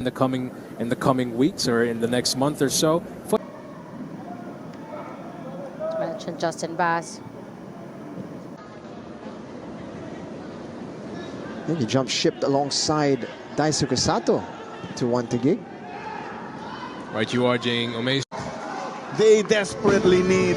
in the coming weeks or in the next month or so. Mentioned Justin Bass. And he jumped ship alongside Daisuke Sato to 1-gig. Right, you are Jing Omei. They desperately need.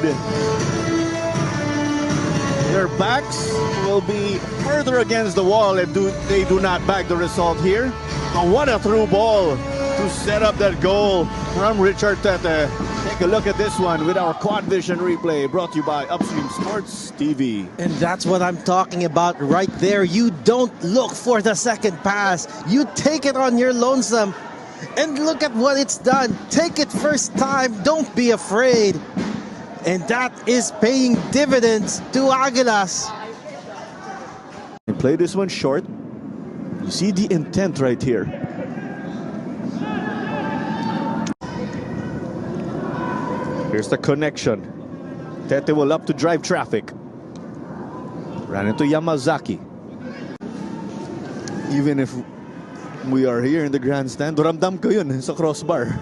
Their backs will be further against the wall and they do not back the result here. But what a through ball to set up that goal from Richard Tete. Take a look at this one with our Quad Vision replay brought to you by Upstream Sports TV. And that's what I'm talking about right there. You don't look for the second pass. You take it on your lonesome. And look at what it's done. Take it first time. Don't be afraid. And that is paying dividends to Aguilas. And play this one short. You see the intent right here. Here's the connection. Tete will up to drive traffic. Ran into Yamazaki. Even if we are here in the grandstand, ramdam ko yun sa crossbar.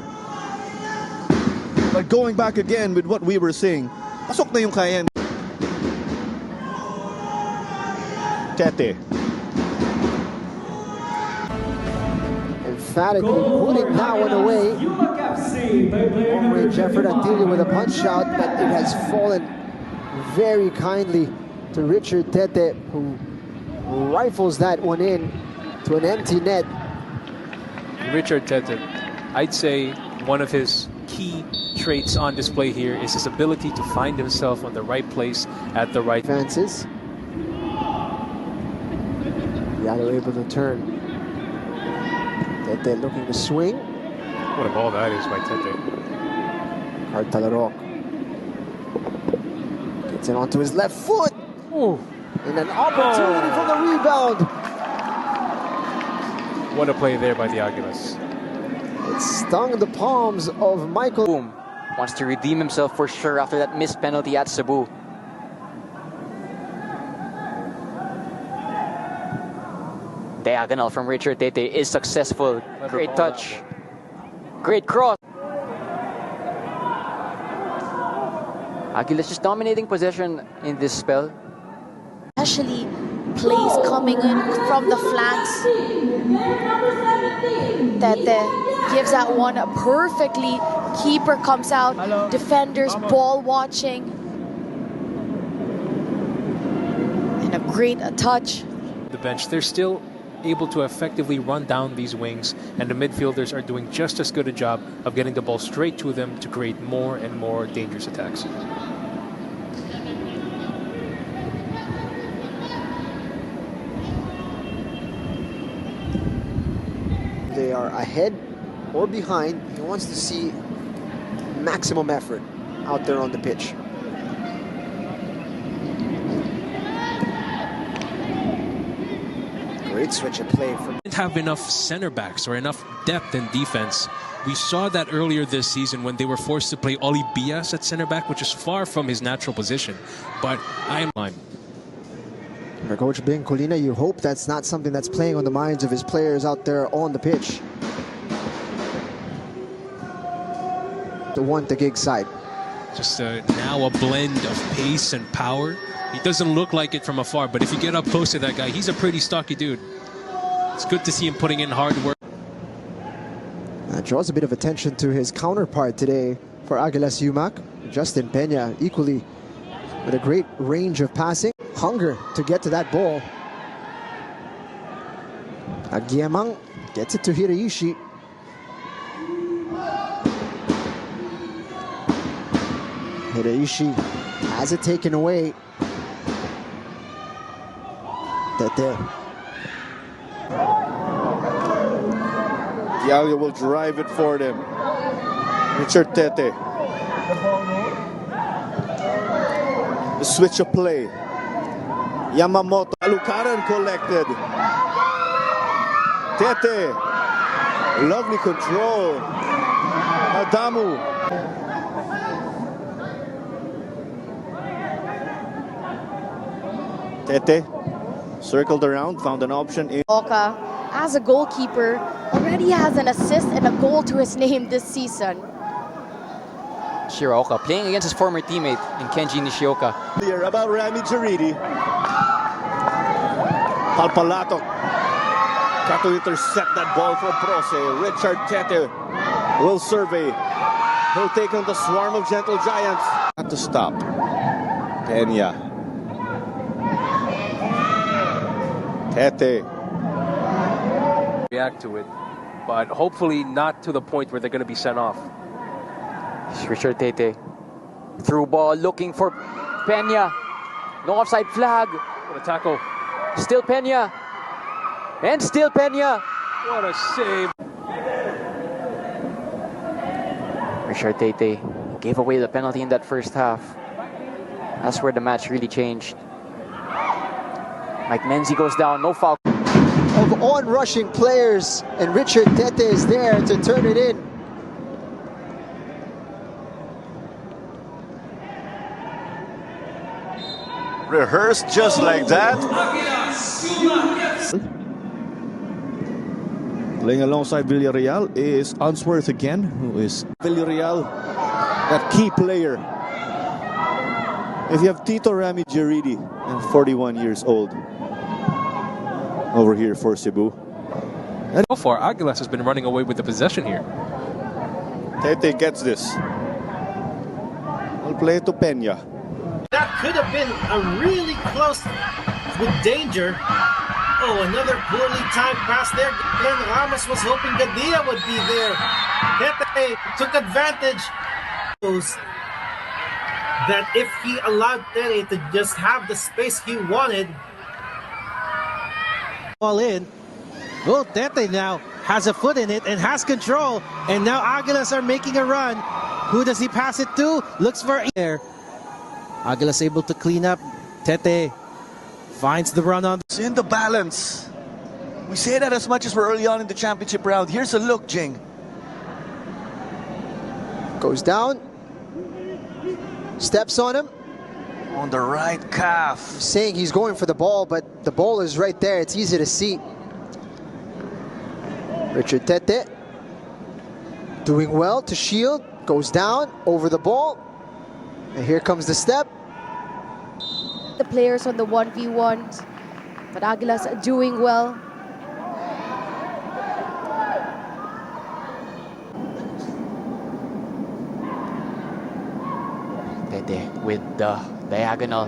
But going back again with what we were saying, pasok na yung kaya. Tete. Emphatically putting that one away. Long-range effort Antilio with a punch shot, but it has fallen very kindly to Richard Tete, who rifles that one in to an empty net. Richard Tete, I'd say one of his key traits on display here is his ability to find himself on the right place at the right Advances. Yalo able to turn. Tete looking to swing. What a ball that is by Tete. Cartalarok gets it onto his left foot. Ooh. And an opportunity for the rebound. What a play there by the Aguilas. It stung the palms of Michael. Boom. Wants to redeem himself for sure after that missed penalty at Cebu. Diagonal from Richard Tete is successful. Great touch. Great cross. Aguilas just dominating possession in this spell. Especially plays coming in from the flanks. Tete gives that one perfectly. Keeper comes out. Defenders ball watching. And a great touch. The bench, they're still able to effectively run down these wings, and the midfielders are doing just as good a job of getting the ball straight to them to create more and more dangerous attacks. They are ahead or behind. He wants to see maximum effort out there on the pitch. Great switch of play from. Didn't have enough center backs or enough depth in defense. We saw that earlier this season when they were forced to play Oli Bias at center back, which is far from his natural position. But For Coach Bing Colina, you hope that's not something that's playing on the minds of his players out there on the pitch. The 1-gig side. just now a blend of pace and power. He doesn't look like it from afar, but if you get up close to that guy, he's a pretty stocky dude. It's good to see him putting in hard work. Draws a bit of attention to his counterpart today for Aguilas UMAC. Justin Peña, equally with a great range of passing. Hunger to get to that ball. Aguiamang gets it to Hiraishi. Hiraishi has it taken away. Tete. Diallo will drive it for them. Richard Tete. The switch of play. Yamamoto. Alucaran collected. Tete. Lovely control. Adamu. Tete circled around, found an option in. Oka as a goalkeeper, already has an assist and a goal to his name this season. Shiraoka playing against his former teammate in Kenji Nishioka. Clear about Rami Jaridi. Palpalatok got to intercept that ball from Proce. Richard Tete will survey. He'll take on the swarm of gentle giants. Not to stop. Peña. Tete. React to it, but hopefully not to the point where they're going to be sent off. Richard Tete. Through ball looking for Peña. No offside flag. What a tackle. Still Peña. And still Peña. What a save. Richard Tete gave away the penalty in that first half. That's where the match really changed. Mike Menzi goes down, no foul. Of on-rushing players, and Richard Tete is there to turn it in. Rehearsed just like that. Playing alongside Villarreal is Unsworth again, who is Villarreal, that key player. If you have Tito Rami Jaridi, and 41 years old, over here for Cebu. And so far, Aguilas has been running away with the possession here. Tete gets this. Will play to Peña. That could have been a really close with danger. Oh, another poorly timed pass there. Glenn Ramos was hoping Gadea would be there. Tete took advantage. That if he allowed Tete to just have the space he wanted. Ball in. Well, Tete now has a foot in it and has control. And now Aguilas are making a run. Who does he pass it to? Looks for air. Aguilas able to clean up. Tete finds the run on. It's in the balance. We say that as much as we're early on in the championship round. Here's a look, Jing. Goes down. Steps on him. On the right calf. Saying he's going for the ball, but the ball is right there. It's easy to see. Richard Tete doing well to shield. Goes down over the ball. And here comes the step. The players on the 1v1s, but Aguilas doing well. Tete with the diagonal.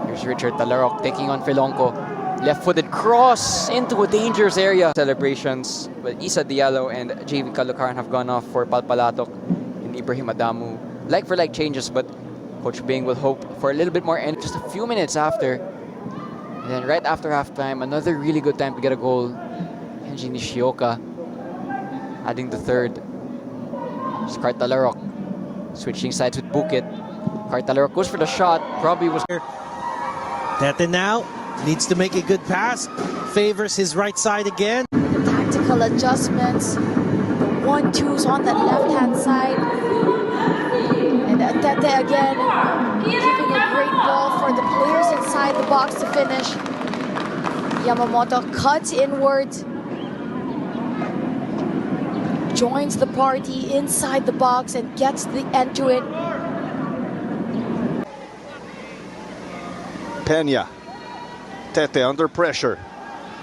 Here's Richard Talarok taking on Felonco. Left-footed cross into a dangerous area. Celebrations, but Isa Diallo and JV Calucaran have gone off for Palpalatok and Ibrahim Adamu. Like-for-like changes, but Coach Bing will hope for a little bit more and just a few minutes after. And then right after halftime, another really good time to get a goal. Kenji Nishioka adding the third. It's Cartalarok switching sides with Bukit. Cartalarok goes for the shot, probably was here. Tete now needs to make a good pass. Favors his right side again. Tactical adjustments. The 1-2s on that left-hand side. And Tete again giving a great ball for the players inside the box to finish. Yamamoto cuts inward. Joins the party inside the box and gets the end to it. Peña. Tete under pressure.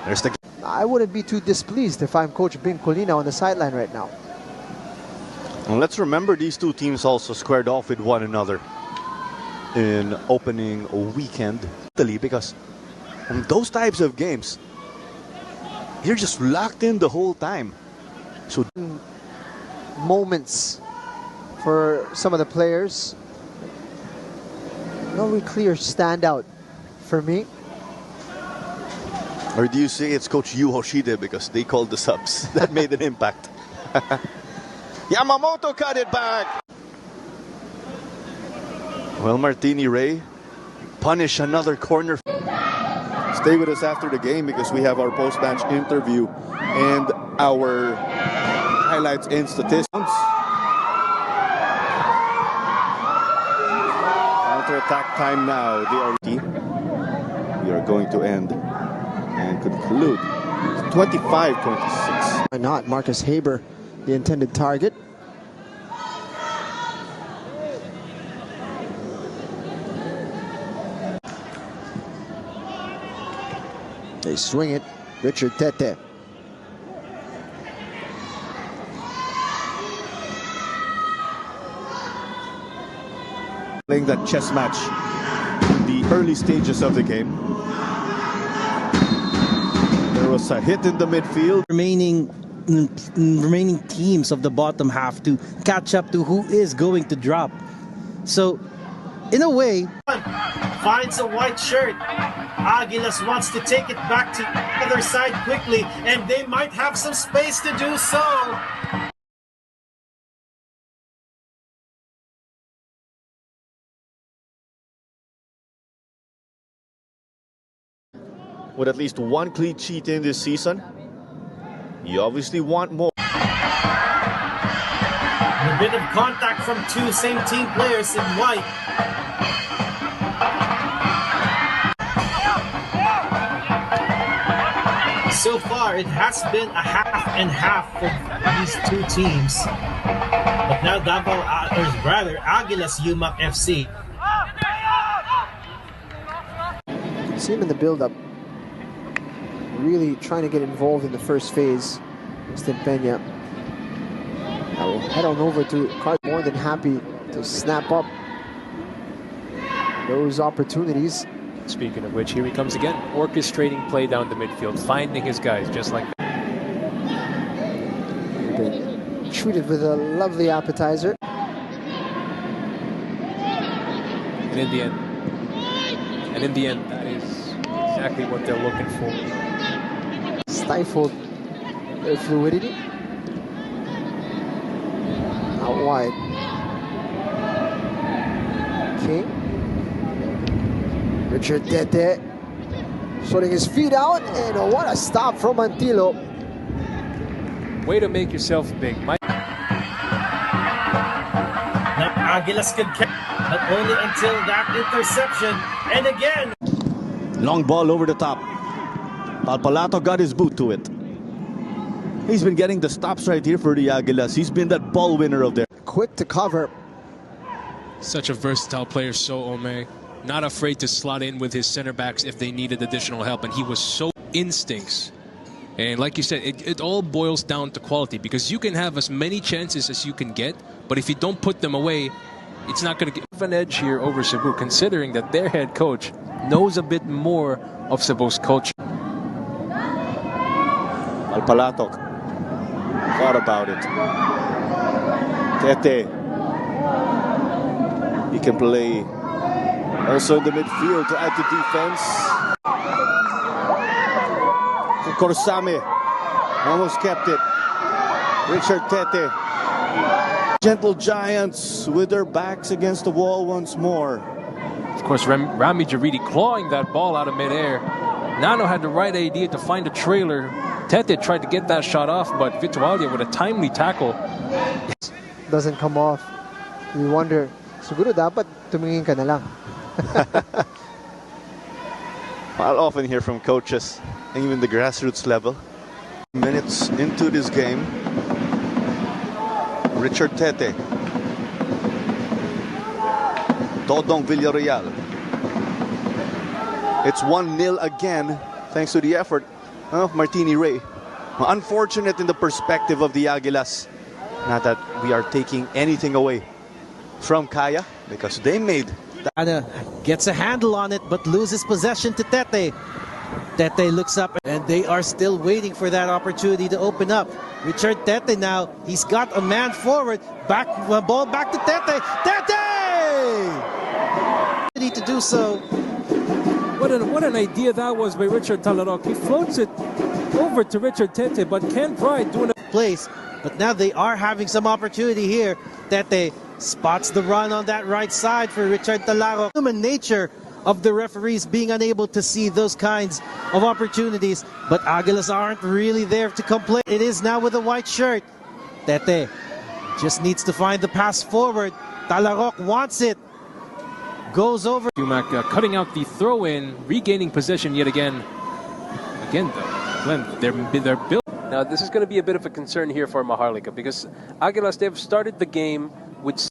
There's the... I wouldn't be too displeased if I'm Coach Bing Colina on the sideline right now. And let's remember these two teams also squared off with one another in opening weekend. Because in those types of games, you're just locked in the whole time. So moments for some of the players. No really clear standout for me. Or do you say it's Coach Yu Hoshide because they called the subs? That made an impact. Yamamoto cut it back. Well, Martini Ray punish another corner. Stay with us after the game because we have our post-match interview and our highlights and statistics. Counter-attack time now. We are going to end and conclude 25-26. Why not? Marcus Haber, the intended target. They swing it. Richard Tete. Playing that chess match in the early stages of the game. There was a hit in the midfield. Remaining teams of the bottom half to catch up to who is going to drop. So, in a way, finds a white shirt. Aguilas wants to take it back to the other side quickly, and they might have some space to do so. With at least one clean sheet in this season, you obviously want more. A bit of contact from two same team players in white. So far, it has been a half and half for these two teams. But now Aguilas UMAC FC. See him in the build-up. Really trying to get involved in the first phase. Mr. Peña. I will head on over to Card. More than happy to snap up those opportunities. Speaking of which, here he comes again, orchestrating play down the midfield, finding his guys just like that. Been treated with a lovely appetizer. And in the end, that is exactly what they're looking for. Stifled their fluidity. Out wide. King. Richard Tete sorting his feet out, and what a stop from Antilo. Way to make yourself big. Now Aguilas could catch, but only until that interception. And again, Long ball over the top. Palpalato got his boot to it. He's been getting the stops right here for the Aguilas. He's been that ball winner of there. Quick to cover. Such a versatile player, So Ome. Not afraid to slot in with his center backs if they needed additional help, and he was so instincts. And like you said, it all boils down to quality, because you can have as many chances as you can get, but if you don't put them away, it's not going to give an edge here over Cebu, considering that their head coach knows a bit more of Cebu's culture. Palpalato thought about it. Tete. He can play also in the midfield to add to defense. Corsame almost kept it. Richard Tete. Gentle Giants with their backs against the wall once more. Of course, Rami Jaridi clawing that ball out of midair. Nano had the right idea to find a trailer. Tete tried to get that shot off, but Vitualia with a timely tackle. Doesn't come off. We wonder, siguro dapat tumingin ka na lang. I'll often hear from coaches, even the grassroots level. Minutes into this game, Richard Tete, Dodong Villarreal. It's 1-0 again, thanks to the effort of Martini Ray. Unfortunate in the perspective of the Aguilas. Not that we are taking anything away from Kaya, because they made. Ana gets a handle on it, but loses possession to Tete. Tete looks up, and they are still waiting for that opportunity to open up. Richard Tete now, he's got a man forward. Ball back to Tete. Tete! Need to do so. What an idea that was by Richard Talarok. He floats it over to Richard Tete, but Ken Pride doing a place. But now they are having some opportunity here. Tete spots the run on that right side for Richard Talarok. Human nature of the referees being unable to see those kinds of opportunities, but Aguilas aren't really there to complain. It is now with a white shirt. Tete just needs to find the pass forward. Talarok wants it. Goes over. UMAC cutting out the throw-in, regaining possession yet again. Again, though, Glenn, they're built. Now, this is going to be a bit of a concern here for Maharlika because Aguilas, they've started the game with